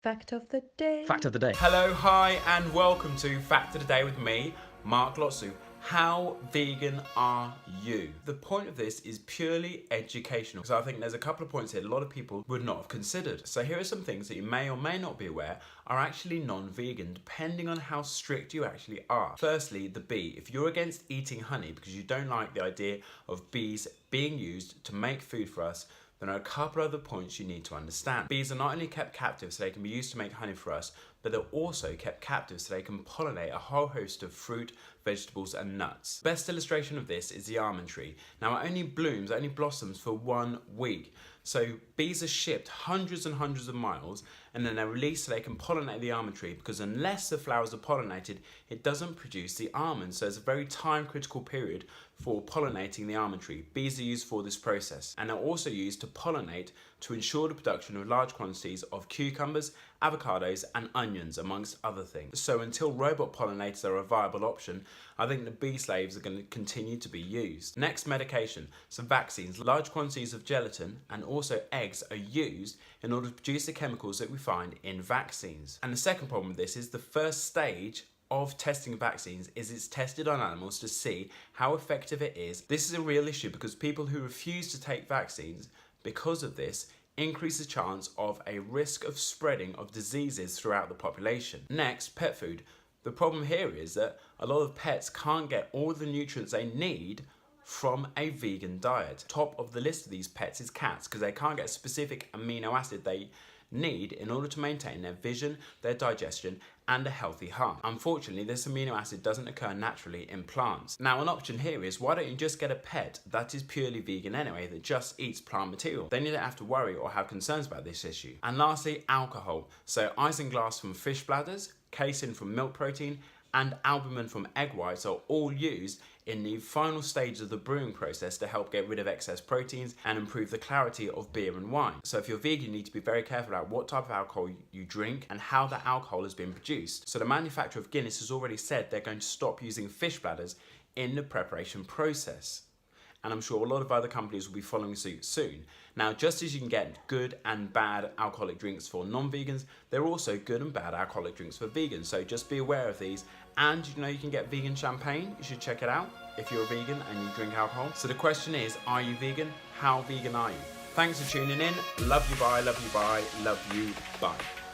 Fact of the day. Fact of the day. Hello, hi, and welcome to Fact of the Day with me, Mark Lotsu. How vegan are you? The point of this is purely educational, because I think there's a couple of points here a lot of people would not have considered. So here are some things that you may or may not be aware are actually non-vegan, depending on how strict you actually are. Firstly, the bee. If you're against eating honey because you don't like the idea of bees being used to make food for us, there are a couple other points you need to understand. Bees are not only kept captive so they can be used to make honey for us, but they're also kept captive so they can pollinate a whole host of fruit, vegetables and nuts. Best illustration of this is the almond tree. Now it only blossoms for 1 week. So bees are shipped hundreds and hundreds of miles and then they're released so they can pollinate the almond tree, because unless the flowers are pollinated, it doesn't produce the almonds. So it's a very time critical period for pollinating the almond tree. Bees are used for this process, and they're also used to pollinate to ensure the production of large quantities of cucumbers, avocados and onions, amongst other things. So until robot pollinators are a viable option, I think the bee slaves are going to continue to be used. Next, medication. So vaccines. Large quantities of gelatin and also eggs are used in order to produce the chemicals that we find in vaccines. And the second problem with this is the first stage of testing vaccines is it's tested on animals to see how effective it is. This is a real issue because people who refuse to take vaccines because of this increase the chance of a risk of spreading of diseases throughout the population. Next, pet food. The problem here is that a lot of pets can't get all the nutrients they need from a vegan diet. Top of the list of these pets is cats, because they can't get a specific amino acid they need in order to maintain their vision, their digestion and a healthy heart. Unfortunately, this amino acid doesn't occur naturally in plants. Now an option here is, why don't you just get a pet that is purely vegan anyway, that just eats plant material? Then you don't have to worry or have concerns about this issue. And lastly, alcohol. So isinglass from fish bladders, casein from milk protein and albumin from egg whites are all used in the final stage of the brewing process to help get rid of excess proteins and improve the clarity of beer and wine. So if you're vegan, you need to be very careful about what type of alcohol you drink and how that alcohol has been produced. So the manufacturer of Guinness has already said they're going to stop using fish bladders in the preparation process. And I'm sure a lot of other companies will be following suit soon. Now, just as you can get good and bad alcoholic drinks for non-vegans, there are also good and bad alcoholic drinks for vegans. So just be aware of these. And you know you can get vegan champagne. You should check it out if you're a vegan and you drink alcohol. So the question is, are you vegan? How vegan are you? Thanks for tuning in. Love you, bye, love you, bye, love you, bye.